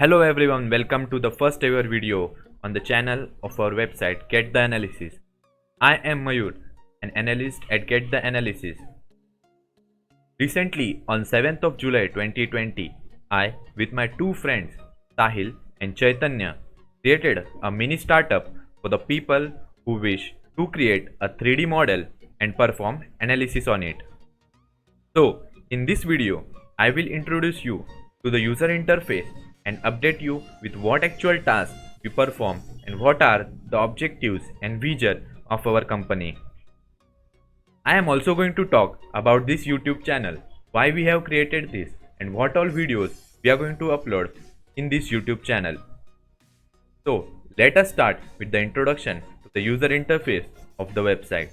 Hello everyone, welcome to the first ever video on the channel of our website Get the Analysis. I am Mayur, an analyst at Get the Analysis. Recently, on 7th of July 2020, I, with my two friends Sahil and Chaitanya, created a mini startup for the people who wish to create a 3D model and perform analysis on it. So, in this video, I will introduce you to the user interface and update you with what actual tasks we perform and what are the objectives and vision of our company. I am also going to talk about this YouTube channel, why we have created this, and what all videos we are going to upload in this YouTube channel. So, let us start with the introduction to the user interface of the website.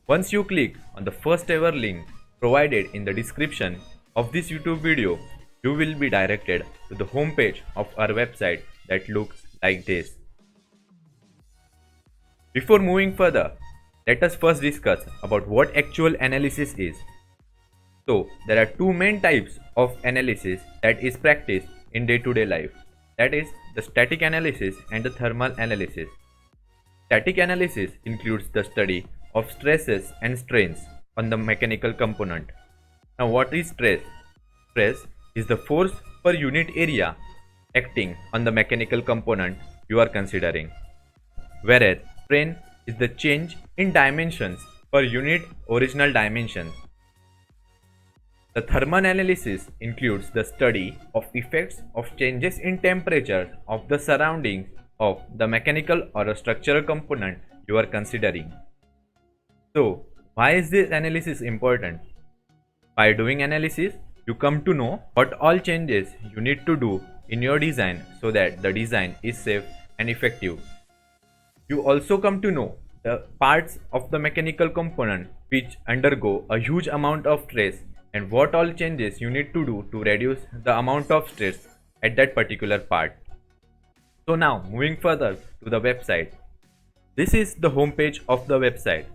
Once you click on the first ever link provided in the description of this YouTube video, you will be directed to the home page of our website that looks like this. Before moving further, let us first discuss about what actual analysis is. So, there are two main types of analysis that is practiced in day-to-day life. That is the static analysis and the thermal analysis. Static analysis includes the study of stresses and strains on the mechanical component. Now, what is stress? Stress is the force per unit area acting on the mechanical component you are considering, whereas strain is the change in dimensions per unit original dimension. The thermal analysis includes the study of effects of changes in temperature of the surroundings of the mechanical or a structural component you are considering. So, why is this analysis important? By doing analysis, you come to know what all changes you need to do in your design so that the design is safe and effective. You also come to know the parts of the mechanical component which undergo a huge amount of stress and what all changes you need to do to reduce the amount of stress at that particular part. So now, moving further to the website. This is the home page of the website.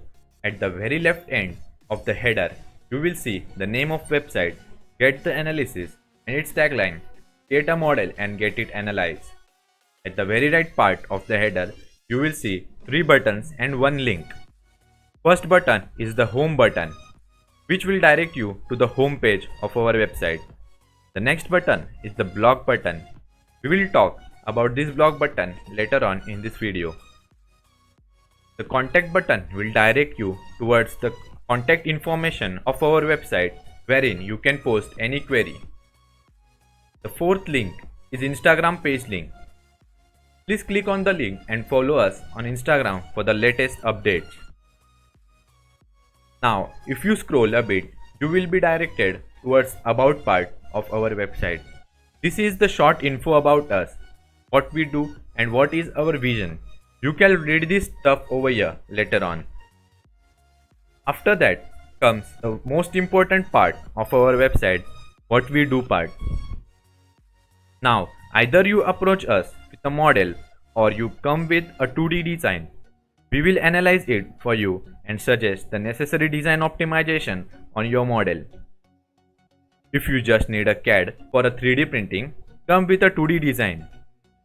At the very left end of the header, you will see the name of website, Get the Analysis, and its tagline, Create a model and get it analyzed. At the very right part of the header, you will see three buttons and one link. First button is the home button, which will direct you to the home page of our website. The next button is the blog button. We will talk about this blog button later on in this video. The contact button will direct you towards the contact information of our website wherein you can post any query. The fourth link is Instagram page link. Please click on the link and follow us on Instagram for the latest updates. Now, if you scroll a bit, you will be directed towards About part of our website. This is the short info about us, what we do and what is our vision. You can read this stuff over here later on. After that comes the most important part of our website, what we do part. Now, either you approach us with a model or you come with a 2D design. We will analyze it for you and suggest the necessary design optimization on your model. If you just need a CAD for a 3D printing, come with a 2D design.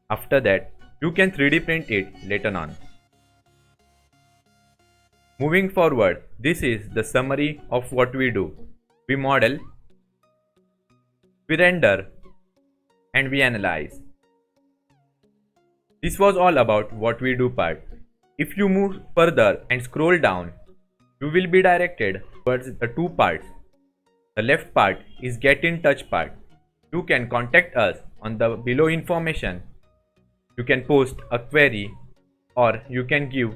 After that, you can 3D print it later on. Moving forward, this is the summary of what we do. We model, we render, and we analyze. This was all about what we do part. If you move further and scroll down, you will be directed towards the two parts. The left part is Get in Touch part. You can contact us on the below information. You can post a query or you can give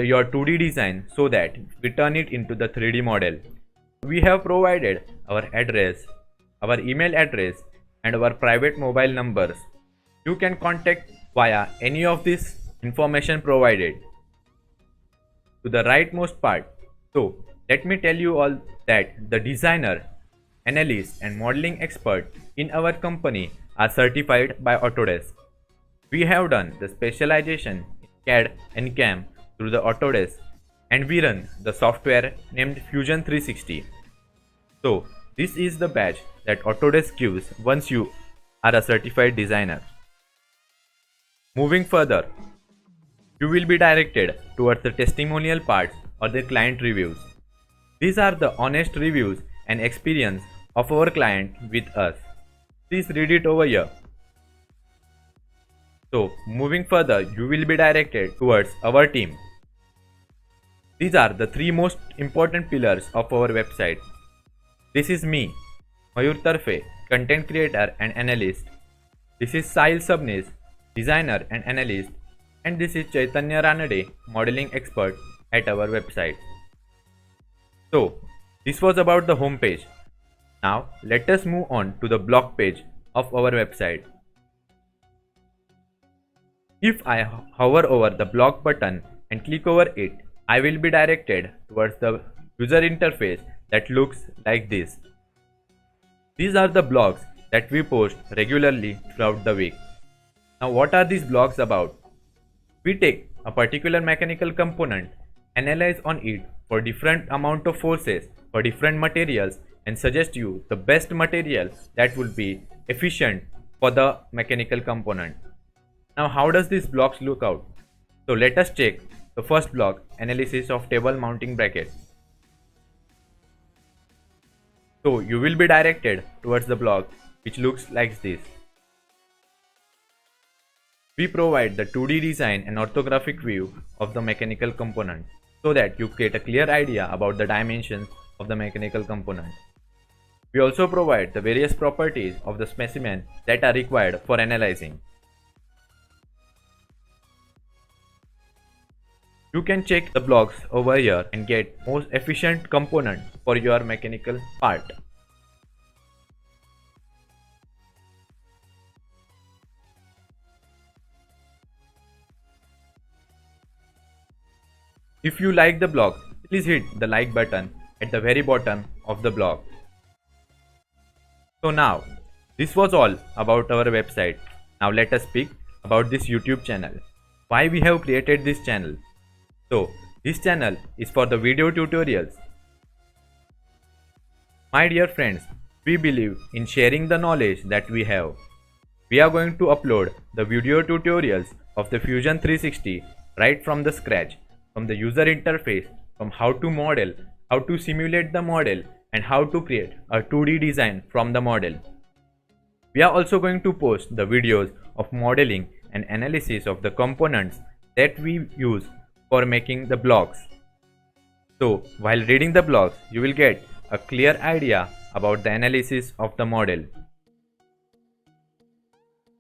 your 2D design so that we turn it into the 3D model. We have provided our address, our email address and our private mobile numbers. You can contact via any of this information provided. To the rightmost part. So, let me tell you all that the designer, analyst and modeling expert in our company are certified by Autodesk. We have done the specialization in CAD and CAM through the Autodesk and we run the software named Fusion 360. So, this is the badge that Autodesk gives once you are a certified designer. Moving further, you will be directed towards the testimonial parts or the client reviews. These are the honest reviews and experience of our client with us. Please read it over here. So, moving further, you will be directed towards our team. These are the three most important pillars of our website. This is me, Mayur Tarfe, content creator and analyst. This is Sahil Sabnis, designer and analyst. And this is Chaitanya Ranade, modeling expert at our website. So, this was about the homepage. Now, let us move on to the blog page of our website. If I hover over the blog button and click over it, I will be directed towards the user interface that looks like this. These are the blogs that we post regularly throughout the week. Now, what are these blogs about? We take a particular mechanical component, analyze on it for different amount of forces for different materials, and suggest you the best material that will be efficient for the mechanical component. Now, how does these blocks look out? So let us check the first block, analysis of table mounting bracket. So you will be directed towards the block which looks like this. We provide the 2D design and orthographic view of the mechanical component so that you get a clear idea about the dimensions of the mechanical component. We also provide the various properties of the specimen that are required for analyzing. You can check the blocks over here and get most efficient component for your mechanical part. If you like the blog, please hit the like button at the very bottom of the blog. So now, this was all about our website. Now let us speak about this YouTube channel. Why we have created this channel? So, this channel is for the video tutorials. My dear friends, we believe in sharing the knowledge that we have. We are going to upload the video tutorials of the Fusion 360 right from the scratch, from the user interface, from how to model, how to simulate the model, and how to create a 2D design from the model. We are also going to post the videos of modeling and analysis of the components that we use for making the blocks. So, while reading the blocks, you will get a clear idea about the analysis of the model.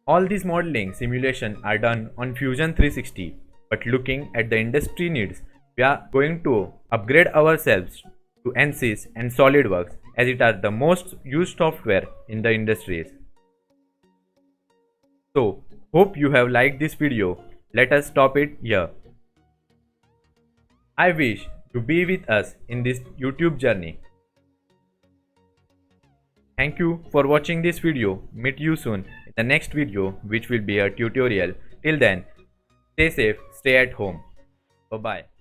All these modeling simulations are done on Fusion 360, but looking at the industry needs, we are going to upgrade ourselves to ANSYS and SolidWorks as it are the most used software in the industries. So, hope you have liked this video. Let us stop it here. I wish to be with us in this YouTube journey. Thank you for watching this video. Meet you soon in the next video, which will be a tutorial. Till then, stay safe, stay at home. Bye bye.